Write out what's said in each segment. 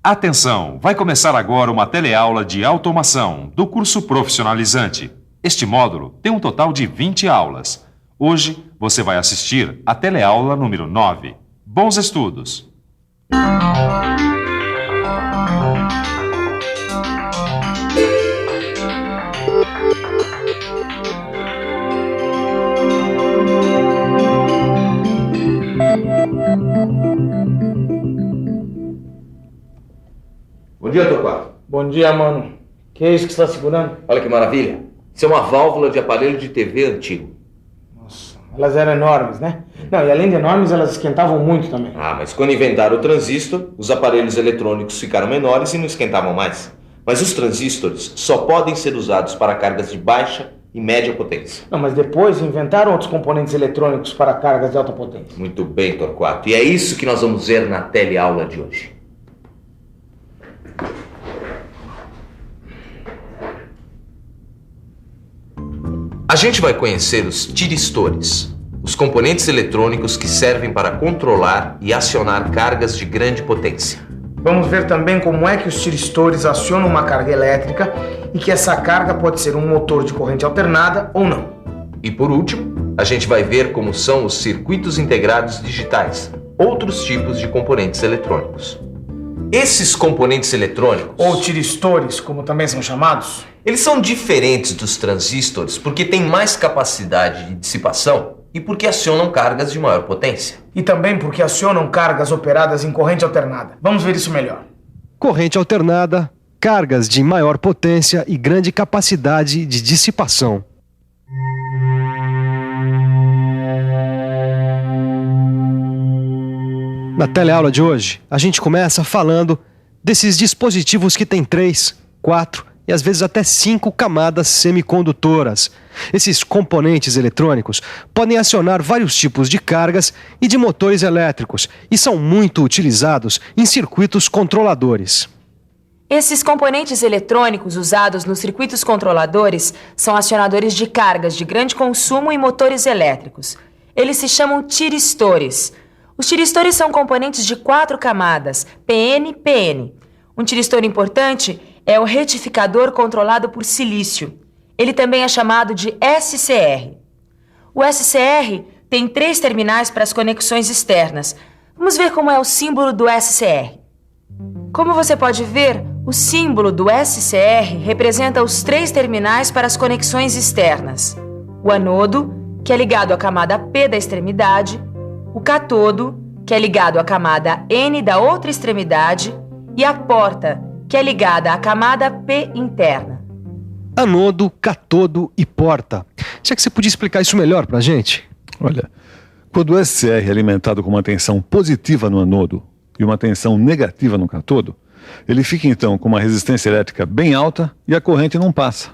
Atenção! Vai começar agora uma teleaula de automação do curso profissionalizante. Este módulo tem um total de 20 aulas. Hoje você vai assistir a teleaula número 9. Bons estudos! Bom dia, Torquato. Bom dia, mano. Que é isso que você está segurando? Olha que maravilha. Isso é uma válvula de aparelho de TV antigo. Nossa, elas eram enormes, né? Não, e além de enormes, elas esquentavam muito também. Ah, mas quando inventaram o transistor, os aparelhos eletrônicos ficaram menores e não esquentavam mais. Mas os transistores só podem ser usados para cargas de baixa e média potência. Não, mas depois inventaram outros componentes eletrônicos para cargas de alta potência. Muito bem, Torquato. E é isso que nós vamos ver na teleaula de hoje. A gente vai conhecer os tiristores, os componentes eletrônicos que servem para controlar e acionar cargas de grande potência. Vamos ver também como é que os tiristores acionam uma carga elétrica e que essa carga pode ser um motor de corrente alternada ou não. E por último, a gente vai ver como são os circuitos integrados digitais, outros tipos de componentes eletrônicos. Esses componentes eletrônicos, ou tiristores, como também são chamados, eles são diferentes dos transistores porque têm mais capacidade de dissipação e porque acionam cargas de maior potência. E também porque acionam cargas operadas em corrente alternada. Vamos ver isso melhor. Corrente alternada, cargas de maior potência e grande capacidade de dissipação. Na teleaula de hoje, a gente começa falando desses dispositivos que têm 3, 4 e às vezes até 5 camadas semicondutoras. Esses componentes eletrônicos podem acionar vários tipos de cargas e de motores elétricos e são muito utilizados em circuitos controladores. Esses componentes eletrônicos usados nos circuitos controladores são acionadores de cargas de grande consumo e motores elétricos. Eles se chamam tiristores. Os tiristores são componentes de 4 camadas, PN-PN. Um tiristor importante é o retificador controlado por silício. Ele também é chamado de SCR. O SCR tem 3 terminais para as conexões externas. Vamos ver como é o símbolo do SCR. Como você pode ver, o símbolo do SCR representa os 3 terminais para as conexões externas. O anodo, que é ligado à camada P da extremidade, o catodo, que é ligado à camada N da outra extremidade, e a porta, que é ligada à camada P interna. Anodo, catodo e porta. Já que você podia explicar isso melhor pra gente? Olha, quando o SCR é alimentado com uma tensão positiva no anodo e uma tensão negativa no catodo, ele fica então com uma resistência elétrica bem alta e a corrente não passa.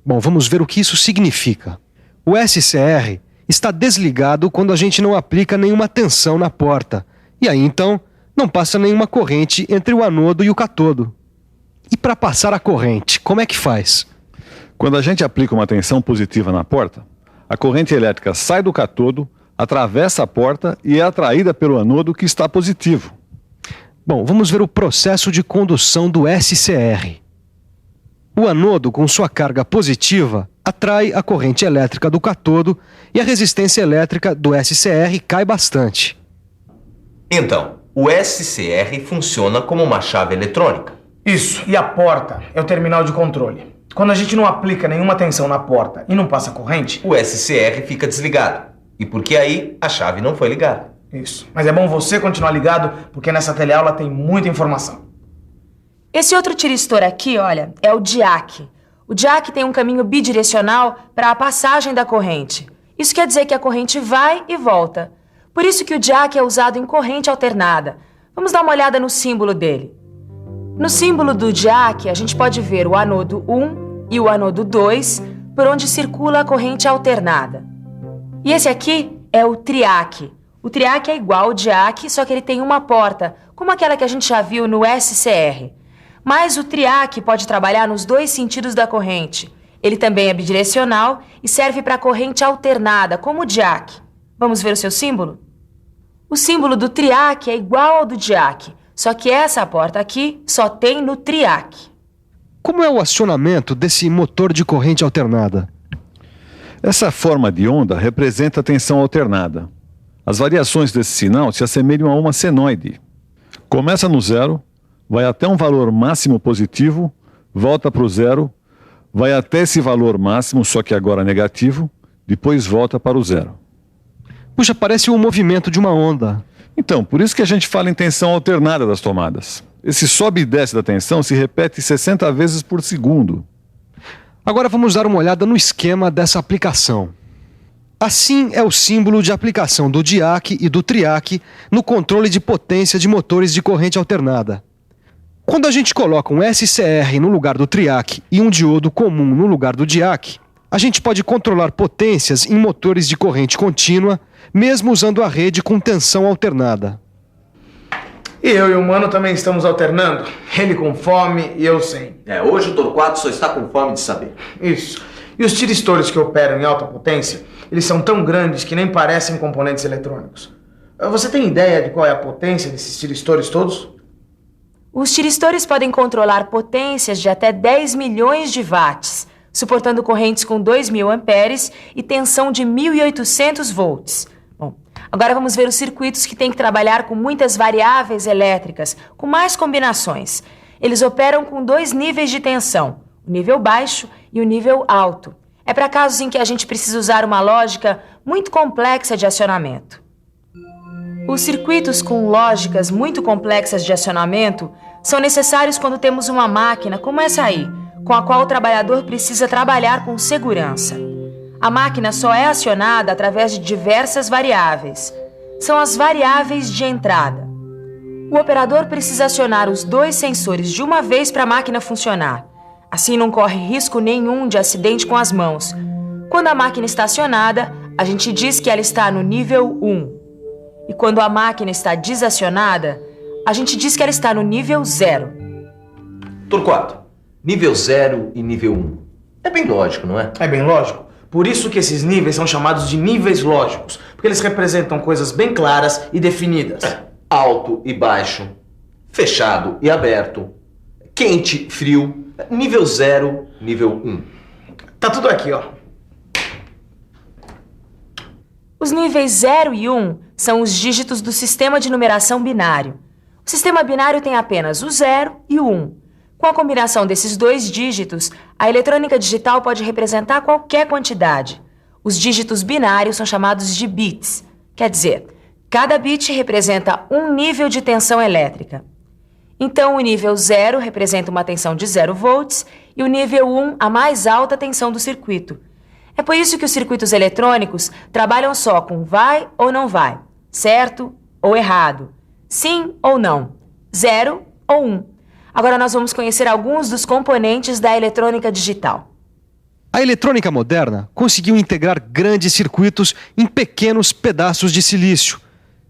Bom, vamos ver o que isso significa. O SCR está desligado quando a gente não aplica nenhuma tensão na porta. E aí, então, não passa nenhuma corrente entre o anodo e o catodo. E para passar a corrente, como é que faz? Quando a gente aplica uma tensão positiva na porta, a corrente elétrica sai do catodo, atravessa a porta e é atraída pelo anodo que está positivo. Bom, vamos ver o processo de condução do SCR. O anodo, com sua carga positiva, atrai a corrente elétrica do catodo e a resistência elétrica do SCR cai bastante. Então, o SCR funciona como uma chave eletrônica. Isso, e a porta é o terminal de controle. Quando a gente não aplica nenhuma tensão na porta e não passa corrente, O SCR fica desligado. E porque aí a chave não foi ligada. isso. Mas é bom você continuar ligado, porque nessa teleaula tem muita informação. Esse outro tiristor aqui, olha, é o diac. O diac tem um caminho bidirecional para a passagem da corrente. Isso quer dizer que a corrente vai e volta. Por isso que o diac é usado em corrente alternada. Vamos dar uma olhada no símbolo dele. No símbolo do diac, a gente pode ver o anodo 1 e o anodo 2, por onde circula a corrente alternada. E esse aqui é o triac. O triac é igual ao diac, só que ele tem uma porta, como aquela que a gente já viu no SCR. Mas o triac pode trabalhar nos 2 sentidos da corrente. Ele também é bidirecional e serve para corrente alternada, como o diac. Vamos ver o seu símbolo? O símbolo do triac é igual ao do diac, Só que essa porta aqui só tem no TRIAC. Como é o acionamento desse motor de corrente alternada? Essa forma de onda representa a tensão alternada. As variações desse sinal se assemelham a uma senoide. Começa no zero, vai até um valor máximo positivo, volta para o zero, vai até esse valor máximo, só que agora negativo, depois volta para o zero. Puxa, parece o movimento de uma onda. Então, por isso que a gente fala em tensão alternada das tomadas. Esse sobe e desce da tensão se repete 60 vezes por segundo. Agora vamos dar uma olhada no esquema dessa aplicação. Assim é o símbolo de aplicação do DIAC e do TRIAC no controle de potência de motores de corrente alternada. Quando a gente coloca um SCR no lugar do TRIAC e um diodo comum no lugar do DIAC, a gente pode controlar potências em motores de corrente contínua, mesmo usando a rede com tensão alternada. E eu e o Mano também estamos alternando. Ele com fome e eu sem. Hoje o Torquato só está com fome de saber. Isso. E os tiristores que operam em alta potência, eles são tão grandes que nem parecem componentes eletrônicos. Você tem ideia de qual é a potência desses tiristores todos? Os tiristores podem controlar potências de até 10 milhões de watts, suportando correntes com 2.000 amperes e tensão de 1.800 volts. Bom, agora vamos ver os circuitos que têm que trabalhar com muitas variáveis elétricas, com mais combinações. Eles operam com 2 níveis de tensão, o nível baixo e o nível alto. É para casos em que a gente precisa usar uma lógica muito complexa de acionamento. Os circuitos com lógicas muito complexas de acionamento são necessários quando temos uma máquina como essa aí, com a qual o trabalhador precisa trabalhar com segurança. A máquina só é acionada através de diversas variáveis. São as variáveis de entrada. O operador precisa acionar os 2 sensores de uma vez para a máquina funcionar. Assim não corre risco nenhum de acidente com as mãos. Quando a máquina está acionada, a gente diz que ela está no nível 1. E quando a máquina está desacionada, a gente diz que ela está no nível 0. Torquato, nível 0 e nível 1. É bem lógico, não é? É bem lógico. Por isso que esses níveis são chamados de níveis lógicos, porque eles representam coisas bem claras e definidas. Alto e baixo, fechado e aberto, quente, frio, nível 0, nível 1. Tá tudo aqui, ó. Os níveis 0 e 1 são os dígitos do sistema de numeração binário. O sistema binário tem apenas o 0 e o 1. Com a combinação desses 2 dígitos, a eletrônica digital pode representar qualquer quantidade. Os dígitos binários são chamados de bits. Quer dizer, cada bit representa um nível de tensão elétrica. Então, o nível 0 representa uma tensão de 0 volts e o nível 1 a mais alta tensão do circuito. É por isso que os circuitos eletrônicos trabalham só com vai ou não vai, certo ou errado, sim ou não, 0 ou 1. Agora nós vamos conhecer alguns dos componentes da eletrônica digital. A eletrônica moderna conseguiu integrar grandes circuitos em pequenos pedaços de silício.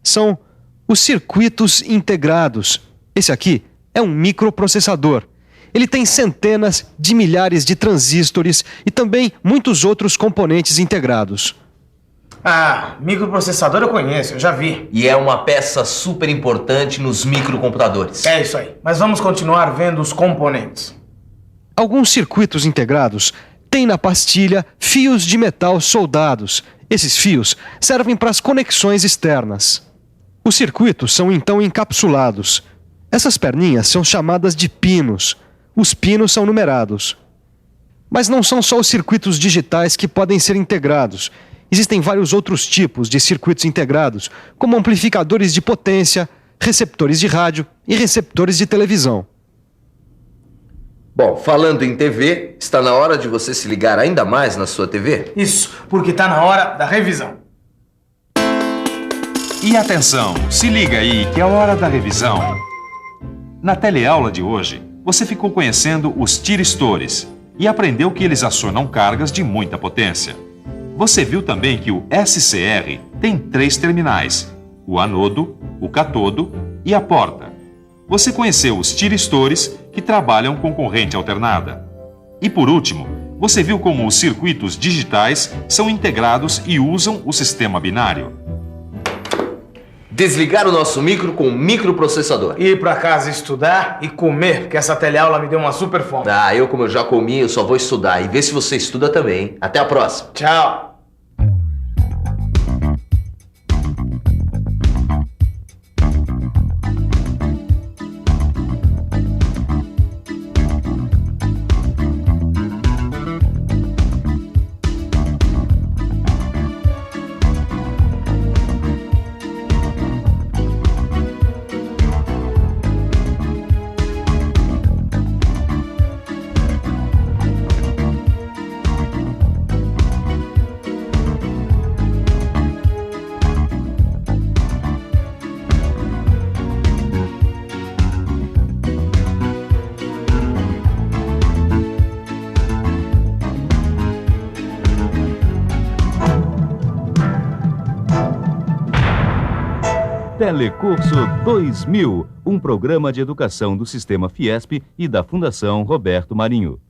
São os circuitos integrados. Esse aqui é um microprocessador. Ele tem centenas de milhares de transistores e também muitos outros componentes integrados. Ah, microprocessador eu conheço, eu já vi. E é uma peça super importante nos microcomputadores. É isso aí. Mas vamos continuar vendo os componentes. Alguns circuitos integrados têm na pastilha fios de metal soldados. Esses fios servem para as conexões externas. Os circuitos são então encapsulados. Essas perninhas são chamadas de pinos. Os pinos são numerados. Mas não são só os circuitos digitais que podem ser integrados. Existem vários outros tipos de circuitos integrados, como amplificadores de potência, receptores de rádio e receptores de televisão. Bom, falando em TV, está na hora de você se ligar ainda mais na sua TV? Isso, porque tá na hora da revisão. E atenção, se liga aí que é a hora da revisão. Na teleaula de hoje, você ficou conhecendo os tiristores e aprendeu que eles acionam cargas de muita potência. Você viu também que o SCR tem 3 terminais, o anodo, o catodo e a porta. Você conheceu os tiristores que trabalham com corrente alternada. E por último, você viu como os circuitos digitais são integrados e usam o sistema binário. Desligar o nosso micro com o microprocessador. Ir pra casa estudar e comer, porque essa teleaula me deu uma super fome. Como eu já comi, eu só vou estudar. E ver se você estuda também. Até a próxima. Tchau. Telecurso 2000, um programa de educação do Sistema Fiesp e da Fundação Roberto Marinho.